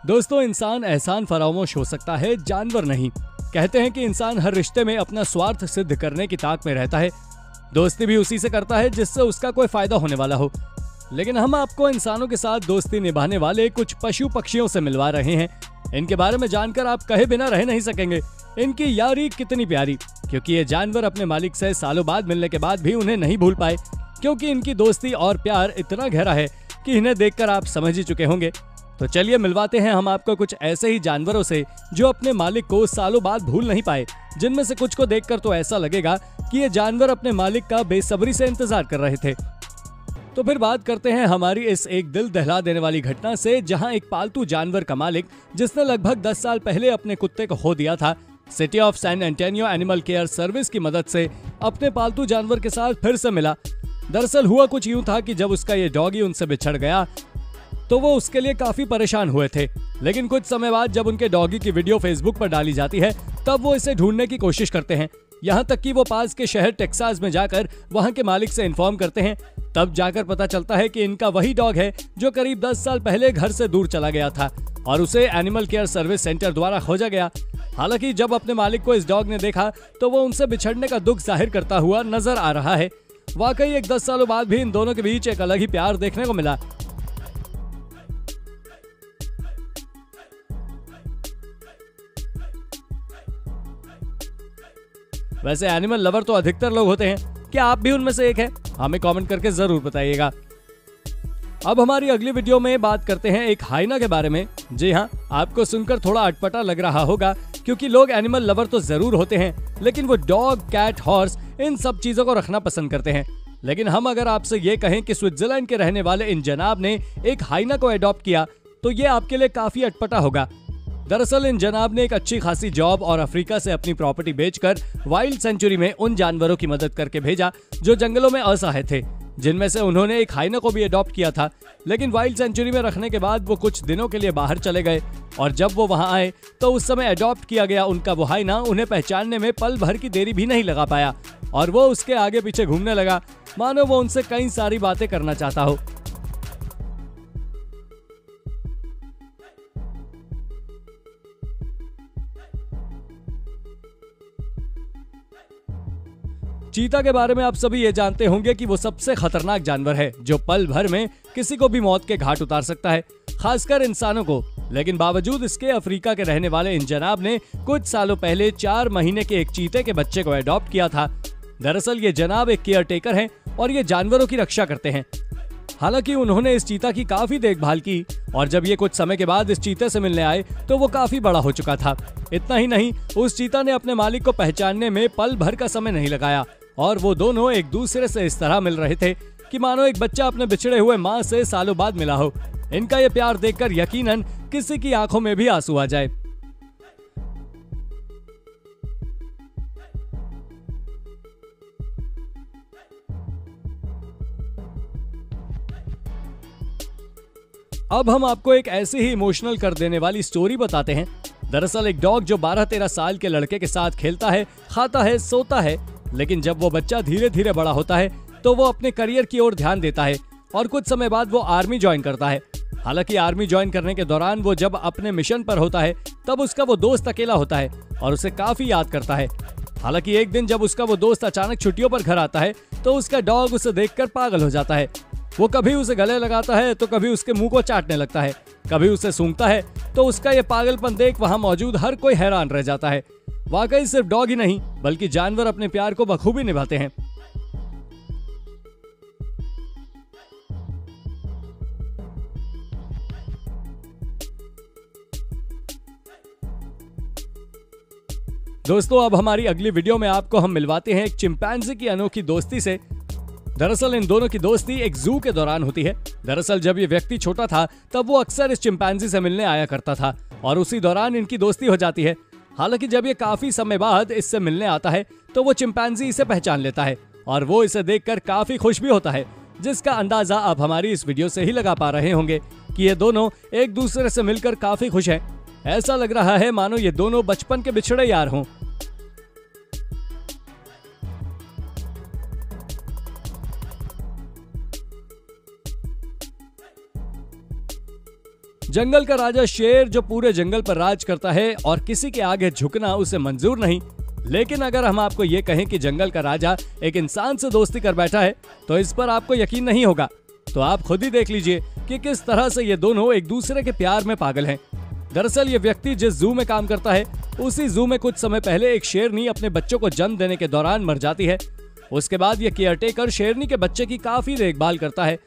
दोस्तों, इंसान एहसान फरामोश हो सकता है, जानवर नहीं। कहते हैं कि इंसान हर रिश्ते में अपना स्वार्थ सिद्ध करने की ताक में रहता है। दोस्ती भी उसी से करता है जिससे उसका कोई फायदा होने वाला हो। लेकिन हम आपको इंसानों के साथ दोस्ती निभाने वाले कुछ पशु पक्षियों से मिलवा रहे हैं। इनके बारे में जानकर आप कहे बिना रह नहीं सकेंगे। इनकी यारी कितनी प्यारी, क्योंकि ये जानवर अपने मालिक से सालों बाद मिलने के बाद भी उन्हें नहीं भूल पाए। क्योंकि इनकी दोस्ती और प्यार इतना गहरा है कि इन्हें देखकर आप समझ ही चुके होंगे। तो चलिए मिलवाते हैं हम आपको कुछ ऐसे ही जानवरों से जो अपने मालिक को सालों बाद भूल नहीं पाए। जिनमें से कुछ को देखकर तो ऐसा लगेगा कि ये जानवर अपने मालिक का बेसब्री से इंतजार कर रहे थे। तो फिर बात करते हैं हमारी इस एक दिल दहला देने वाली घटना से, जहां एक पालतू जानवर का मालिक, जिसने लगभग 10 साल पहले अपने कुत्ते को खो दिया था, city of San Antonio animal care service की मदद से अपने पालतू जानवर के साथ फिर से मिला। दरअसल हुआ कुछ यूं था कि जब उसका ये डॉगी उनसे बिछड़ गया तो वो उसके लिए काफी परेशान हुए थे। लेकिन कुछ समय बाद जब उनके डॉगी की वीडियो फेसबुक पर डाली जाती है, तब वो इसे ढूंढने की कोशिश करते हैं। यहाँ तक कि वो पास के शहर टेक्सास में जाकर वहाँ के मालिक से इन्फॉर्म करते हैं। तब जाकर पता चलता है कि इनका वही डॉग है जो करीब 10 साल पहले घर से दूर चला गया था और उसे एनिमल केयर सर्विस सेंटर द्वारा खोजा गया। हालांकि जब अपने मालिक को इस डॉग ने देखा तो वो उनसे बिछड़ने का दुख जाहिर करता हुआ नजर आ रहा है। वाकई एक 10 सालों बाद भी इन दोनों के बीच एक अलग ही प्यार देखने को मिला। वैसे एनिमल लवर तो अधिकतर लोग होते हैं, क्या आप भी उनमें से एक हैं? हमें कमेंट करके जरूर बताइएगा। अब हमारी अगली वीडियो में बात करते हैं एक हाइना के बारे में। जी हाँ, आपको सुनकर थोड़ा अटपटा लग रहा होगा, क्योंकि लोग एनिमल लवर तो जरूर होते हैं, लेकिन वो डॉग, कैट, हॉर्स, इन सब चीजों को रखना पसंद करते हैं। लेकिन हम अगर आपसे ये कहें कि स्विट्जरलैंड के रहने वाले इन जनाब ने एक हाइना को अडॉप्ट किया, तो ये आपके लिए काफी अटपटा होगा। दरअसल इन जनाब ने एक अच्छी खासी जॉब और अफ्रीका से अपनी प्रॉपर्टी बेचकर वाइल्ड सेंचुरी में उन जानवरों की मदद करके भेजा जो जंगलों में असहाय थे, जिनमें से उन्होंने एक हाइना को भी अडॉप्ट किया था। लेकिन वाइल्ड सेंचुरी में रखने के बाद वो कुछ दिनों के लिए बाहर चले गए और जब वो वहां आए तो उस समय अडॉप्ट किया गया उनका वो हाइना उन्हें पहचानने में पल भर की देरी भी नहीं लगा पाया और वो उसके आगे पीछे घूमने लगा, मानो वो उनसे कई सारी बातें करना चाहता हो। चीता के बारे में आप सभी ये जानते होंगे कि वो सबसे खतरनाक जानवर है जो पल भर में किसी को भी मौत के घाट उतार सकता है, खासकर इंसानों को। लेकिन बावजूद इसके अफ्रीका के रहने वाले इन जनाब ने कुछ सालों पहले 4 महीने के एक चीते के बच्चे को अडॉप्ट किया था। दरअसल ये जनाब एक केयर टेकर हैं और ये जानवरों की रक्षा करते हैं। हालांकि उन्होंने इस चीता की काफी देखभाल की और जब ये कुछ समय के बाद इस चीते से मिलने आए तो वो काफी बड़ा हो चुका था। इतना ही नहीं, उस चीता ने अपने मालिक को पहचानने में पल भर का समय नहीं लगाया और वो दोनों एक दूसरे से इस तरह मिल रहे थे कि मानो एक बच्चा अपने बिछड़े हुए माँ से सालों बाद मिला हो। इनका ये प्यार देखकर यकीनन किसी की आंखों में भी आंसू आ जाए। अब हम आपको एक ऐसी ही इमोशनल कर देने वाली स्टोरी बताते हैं। दरअसल एक डॉग जो 12-13 साल के लड़के के साथ खेलता है, खाता है, सोता है, लेकिन जब वो बच्चा धीरे धीरे बड़ा होता है तो वो अपने करियर की ओर ध्यान देता है और कुछ समय बाद वो आर्मी ज्वाइन करता है। हालांकि आर्मी ज्वाइन करने के दौरान वो जब अपने मिशन पर होता है तब उसका वो दोस्त अकेला होता है और उसे काफी याद करता है। हालांकि एक दिन जब उसका वो दोस्त अचानक छुट्टियों पर घर आता है तो उसका डॉग उसे देखकर पागल हो जाता है। वो कभी उसे गले लगाता है तो कभी उसके मुंह को चाटने लगता है, कभी उसे सूंघता है, तो उसका ये पागलपन देख वहां मौजूद हर कोई हैरान रह जाता है। वाकई सिर्फ डॉग ही नहीं बल्कि जानवर अपने प्यार को बखूबी निभाते हैं। दोस्तों, अब हमारी अगली वीडियो में आपको हम मिलवाते हैं एक चिंपैंजी की अनोखी दोस्ती से। दरअसल इन दोनों की दोस्ती एक जू के दौरान होती है। दरअसल जब ये व्यक्ति छोटा था तब वो अक्सर इस चिंपैंजी से मिलने आया करता था और उसी दौरान इनकी दोस्ती हो जाती है। हालांकि जब ये काफी समय बाद इससे मिलने आता है तो वो चिंपैंजी इसे पहचान लेता है और वो इसे देखकर काफी खुश भी होता है, जिसका अंदाजा आप हमारी इस वीडियो से ही लगा पा रहे होंगे कि ये दोनों एक दूसरे से मिलकर काफी खुश हैं। ऐसा लग रहा है मानो ये दोनों बचपन के बिछड़े यार हों। जंगल का राजा शेर जो पूरे जंगल पर राज करता है और किसी के आगे झुकना उसे मंजूर नहीं। लेकिन अगर हम आपको ये कहें कि जंगल का राजा एक इंसान से दोस्ती कर बैठा है तो इस पर आपको यकीन नहीं होगा। तो आप खुद ही देख लीजिए कि किस तरह से ये दोनों एक दूसरे के प्यार में पागल हैं। दरअसल ये व्यक्ति जिस जू में काम करता है उसी जू में कुछ समय पहले एक शेरनी अपने बच्चों को जन्म देने के दौरान मर जाती है। उसके बाद ये केयरटेकर शेरनी के बच्चे की काफी देखभाल करता है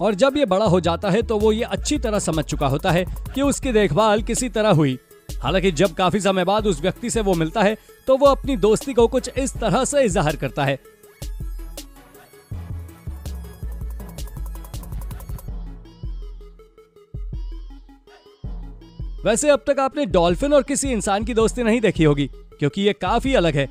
और जब ये बड़ा हो जाता है तो वो ये अच्छी तरह समझ चुका होता है कि उसकी देखभाल किसी तरह हुई। हालांकि जब काफी समय बाद उस व्यक्ति से वो मिलता है तो वो अपनी दोस्ती को कुछ इस तरह से इजहार करता है। वैसे अब तक आपने डॉल्फिन और किसी इंसान की दोस्ती नहीं देखी होगी क्योंकि ये काफी अलग है।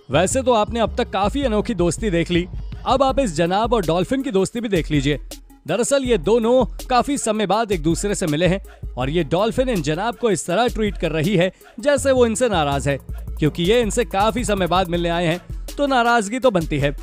वैसे तो आपने अब तक काफी अनोखी दोस्ती देख ली, अब आप इस जनाब और डॉल्फिन की दोस्ती भी देख लीजिए। दरअसल ये दोनों काफी समय बाद एक दूसरे से मिले हैं और ये डॉल्फिन इन जनाब को इस तरह ट्रीट कर रही है जैसे वो इनसे नाराज है, क्योंकि ये इनसे काफी समय बाद मिलने आए हैं तो नाराजगी तो बनती है।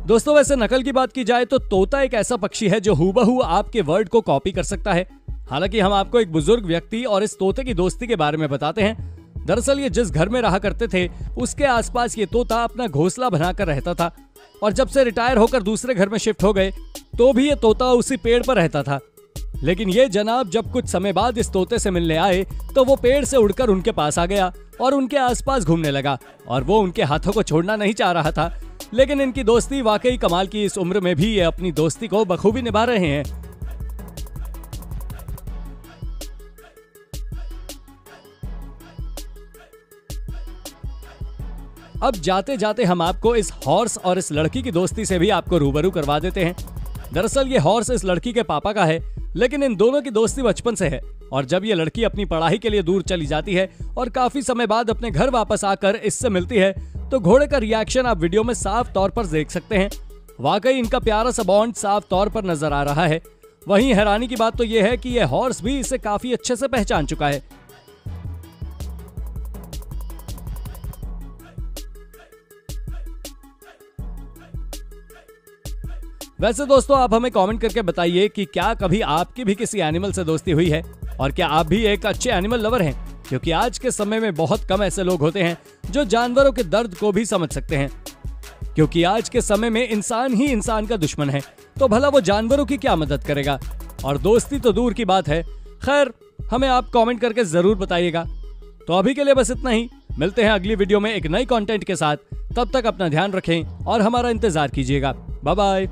दोस्तों वैसे नकल की बात की जाए तो तोता एक ऐसा पक्षी है जो हूबहू आपके वर्ड को कॉपी कर सकता है। हालांकि हम आपको एक बुजुर्ग व्यक्ति और इस तोते की दोस्ती के बारे में बताते हैं। दरअसल ये जिस घर में रहा करते थे उसके आसपास ये तोता अपना घोंसला बनाकर रहता था और जब से रिटायर होकर दूसरे घर में शिफ्ट हो गए तो भी ये तोता उसी पेड़ पर रहता था। लेकिन ये जनाब जब कुछ समय बाद इस तोते से मिलने आए तो वो पेड़ से उड़कर उनके पास आ गया और उनके आसपास घूमने लगा और वो उनके हाथों को छोड़ना नहीं चाह रहा था। लेकिन इनकी दोस्ती वाकई कमाल की, इस उम्र में भी ये अपनी दोस्ती को बखूबी निभा रहे हैं। अब जाते जाते हम आपको इस हॉर्स और इस लड़की की दोस्ती से भी आपको रूबरू करवा देते हैं। दरअसल ये हॉर्स इस लड़की के पापा का है, लेकिन इन दोनों की दोस्ती बचपन से है और जब ये लड़की अपनी पढ़ाई के लिए दूर चली जाती है और काफी समय बाद अपने घर वापस आकर इससे मिलती है तो घोड़े का रिएक्शन आप वीडियो में साफ तौर पर देख सकते हैं। वाकई इनका प्यारा सा बॉन्ड साफ तौर पर नजर आ रहा है। वहीं हैरानी की बात तो यह है कि यह हॉर्स भी इसे काफी अच्छे से पहचान चुका है। वैसे दोस्तों आप हमें कमेंट करके बताइए कि क्या कभी आपकी भी किसी एनिमल से दोस्ती हुई है और क्या आप भी एक अच्छे एनिमल लवर हैं, क्योंकि आज के समय में बहुत कम ऐसे लोग होते हैं जो जानवरों के दर्द को भी समझ सकते हैं। क्योंकि आज के समय में इंसान ही इंसान का दुश्मन है तो भला वो जानवरों की क्या मदद करेगा, और दोस्ती तो दूर की बात है। खैर हमें आप कमेंट करके जरूर बताइएगा। तो अभी के लिए बस इतना ही, मिलते हैं अगली वीडियो में एक नई कंटेंट के साथ। तब तक अपना ध्यान रखें और हमारा इंतजार कीजिएगा। Bye bye.